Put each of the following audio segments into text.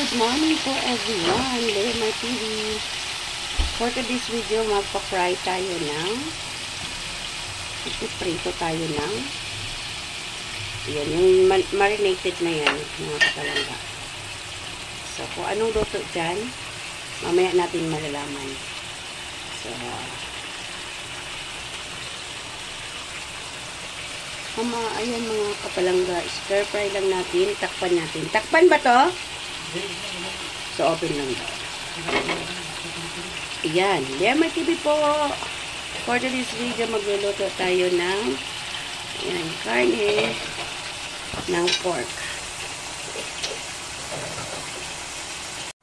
Good morning po everyone, Lemay TV. For today's video, magpa-fry tayo ng ipiprito tayo ng yan, yung marinated na yan, mga kapalangga. So, kung anong luto dyan, mamaya natin malalaman. So, ayan mga kapalangga, stir fry lang natin, takpan natin. Takpan ba to? So, open lang daw. Ayan, Lemay TV po. For today's video, magluluto tayo ng ayan, karne ng pork.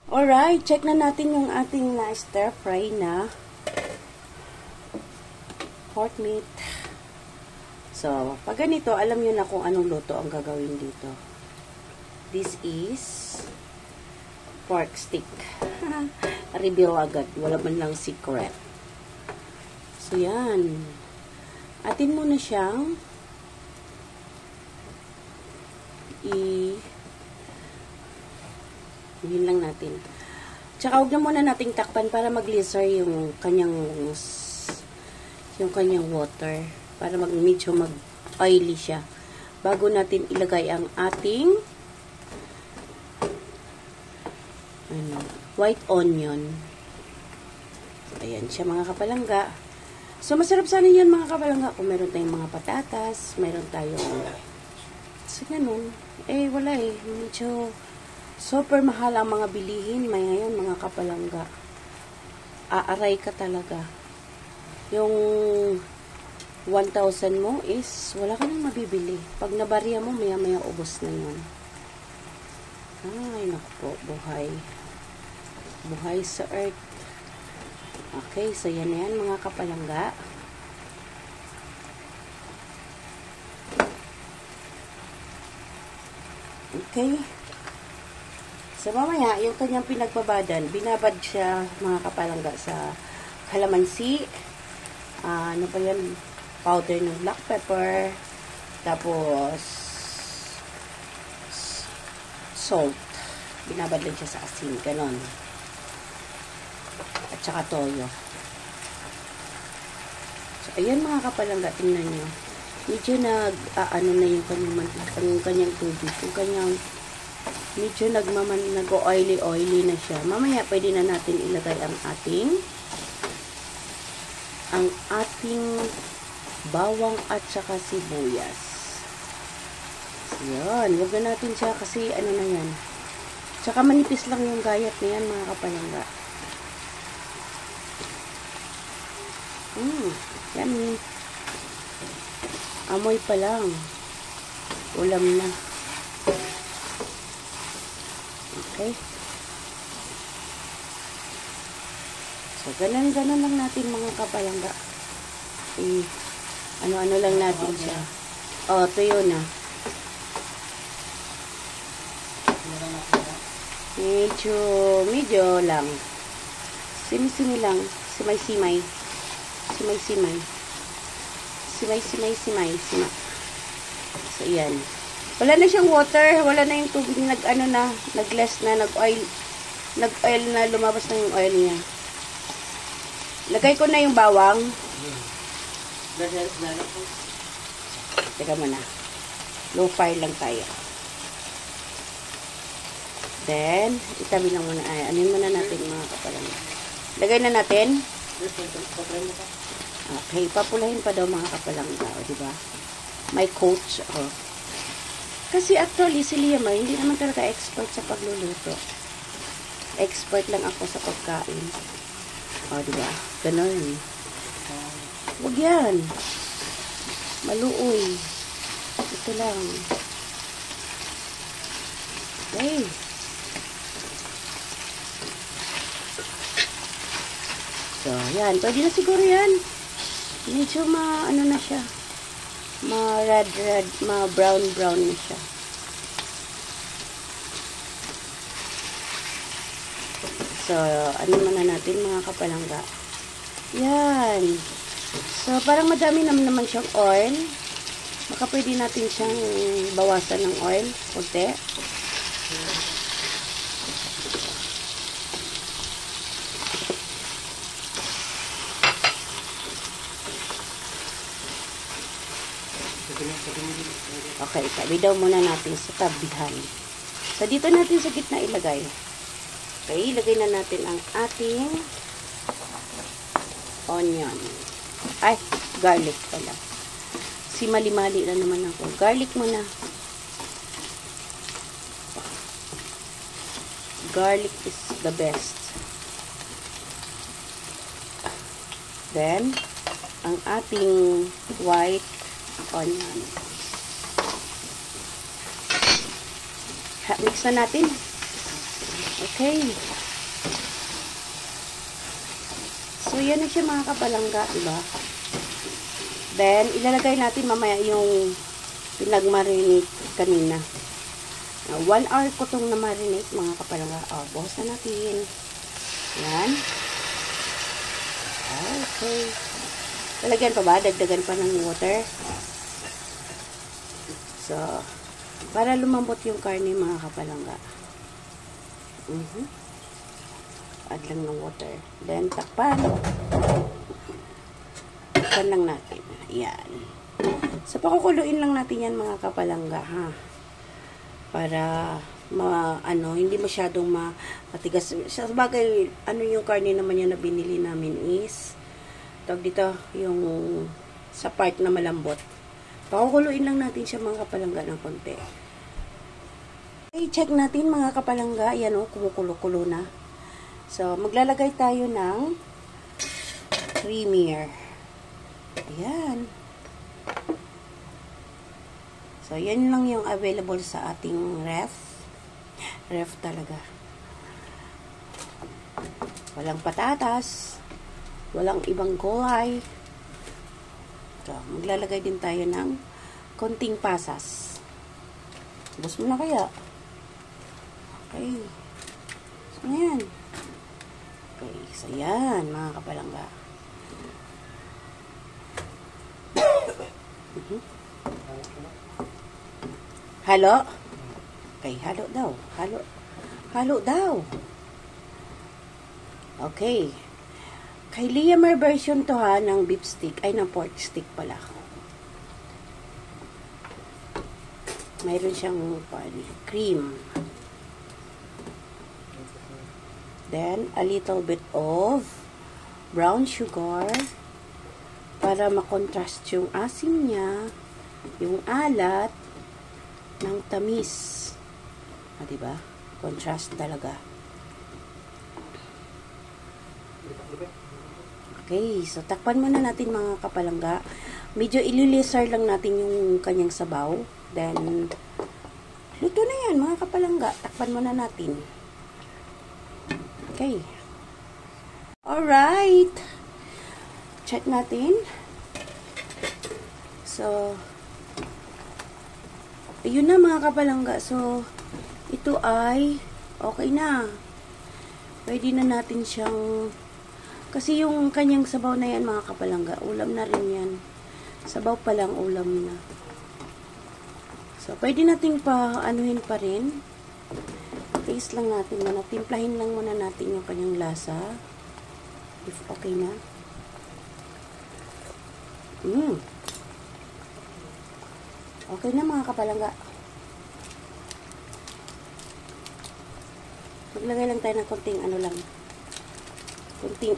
Alright, check na natin yung ating na-stir fry na pork meat. So, pag ganito, alam nyo na kung anong luto ang gagawin dito. This is pork stick. Reveal agad. Wala man lang secret. So, yan. Atin muna siyang yun lang natin. Tsaka huwag na muna nating takpan para mag-glycer yung kanyang water. Para medyo mag-oily siya. Bago natin ilagay ang ating white onion. So, ayan siya mga kapalangga. So, masarap sana yan mga kapalangga kung meron tayong mga patatas, meron tayong so, ganun. Eh, wala eh. Medyo super mahal ang mga bilihin. May ngayon mga kapalangga. Aaray ka talaga. Yung 1,000 mo is wala ka nang mabibili. Pag nabarya mo, maya-maya ubos na yun. Ay, naku po, buhay. Buhay sa earth. Okay, so yan na yan mga kapalangga. Okay. So, mamaya, yung kanyang pinagbabadan, binabad siya mga kapalangga sa kalamansi. Ano pa yan? Powder ng black pepper, tapos salt. Binabad lang siya sa asin, ganon. At saka toyo. So, ayan mga kapalangga, tingnan nyo. Medyo ano na yung kanyang tubig. Yung kanyang, medyo nag-oily na siya. Mamaya, pwede na natin ilagay ang ating bawang at saka sibuyas. Yan. Huwag na natin siya kasi ano na yan. Tsaka manipis lang yung gayat na yan mga kapalangga. Yummy. Amoy pa lang. Ulam na. Okay. So, ganun lang natin mga kapalangga. Ano-ano lang natin siya. Oh, tuyo na. Medyo lang. Simi-simi lang. Simay-simay. Simay-simay. Simay-simay-simay. So, yan. Wala na siyang water. Wala na yung tubig. Nag-less na. Nag-oil na. Lumabas na yung oil niya. Lagay ko na yung bawang. Teka muna. Low fire lang tayo. Then, itabi lang muna. Anin muna natin mga kapalangga. Lagay na natin. Okay, papulahin pa daw mga kapalangga. O, diba? May coach. O. Kasi actually, si Liamay, hindi naman talaga expert sa pagluluto. Expert lang ako sa pagkain. O, diba? Ganon. Huwag yan. Maluoy. Ito lang. Okay. So, yan. Pwede na siguro yan. Medyo ano na siya. Red, brown na siya. So, ano muna natin mga kapalangga. Yan. So, parang madami naman siyang oil. Baka pwede natin siyang bawasan ng oil. Kunti. Okay, tabi daw muna natin sa tabihan. So, dito natin sa gitna ilagay. Okay, ilagay na natin ang ating onion. Ay, garlic pala. Si mali-mali na naman ako. Garlic muna. Garlic is the best. Then, ang ating white onion. Mix na natin. Okay. So, yan na siya mga kapalangga, diba? Then, ilalagay natin mamaya yung pinag-marinate kanina. 1 hour ko itong na-marinate, mga kapalangga. O, buhos na natin. Yan. Okay. Lalagyan pa ba? Dagdagan pa ng water. So, para lumambot yung karne, mga kapalangga. Add lang ng water. Then, takpan. Takpan lang natin. Ayan. So, pakukuluin lang natin yan, mga kapalangga, ha? Para, hindi masyadong matigas. Sa bagay, yung karne naman yan na binili namin is, tawag dito, yung sa part na malambot. Pakukuluin lang natin siya, mga kapalangga, ng konti. Okay, check natin, mga kapalangga. Ayan, kumukulo-kulo na. So, maglalagay tayo ng creamier. Ayan. So, yan lang yung available sa ating ref. Ref talaga. Walang patatas. Walang ibang gulay. So, maglalagay din tayo ng konting pasas. Bus mo na kaya. Okay. So, yan. Okay, so yan, mga kapalangga. Halo? Okay, halo daw. Halo daw. Okay. Kay Liamar version to ha, ng beef stick, ay ng pork stick pala. Mayroon siyang cream. Then, a little bit of brown sugar para makontrast yung asim niya, yung alat, ng tamis. Diba? Contrast talaga. Okay, so takpan muna natin, mga kapalangga. Medyo ililisar lang natin yung kanyang sabaw. Then, luto na yan, mga kapalangga. Takpan muna natin. Okay. Alright. Check natin. So, ayun na, mga kapalangga. So, ito ay okay na. Pwede na natin siyang, kasi yung kanyang sabaw na yan, mga kapalangga, ulam na rin yan. Sabaw pa lang, ulam na. So, pwede nating anuhin pa rin. Taste lang natin muna. Timplahin lang muna natin yung kanyang lasa. If okay na. Okay na, mga kapalangga. Maglagay lang tayo ng konting lang. Konting.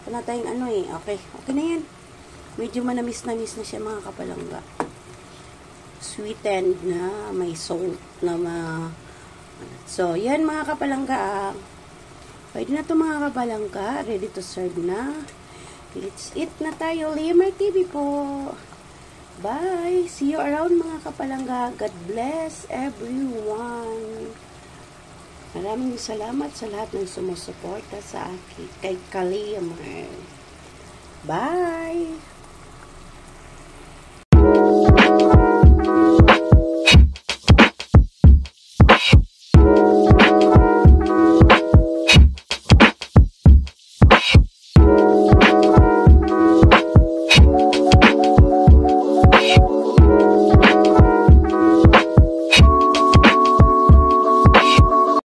Wala tayong Okay. Okay na yan. Medyo manamis-namis na siya, mga kapalangga. Sweetened na. May salt na So, yan, mga kapalangga. Pwede na ito, mga kapalangga. Ready to serve na. Let's eat na tayo. Liamar TV po. Bye. See you around, mga kapalangga. God bless everyone. Maraming salamat sa lahat ng sumusuporta sa akin. Kay Liamar. Bye.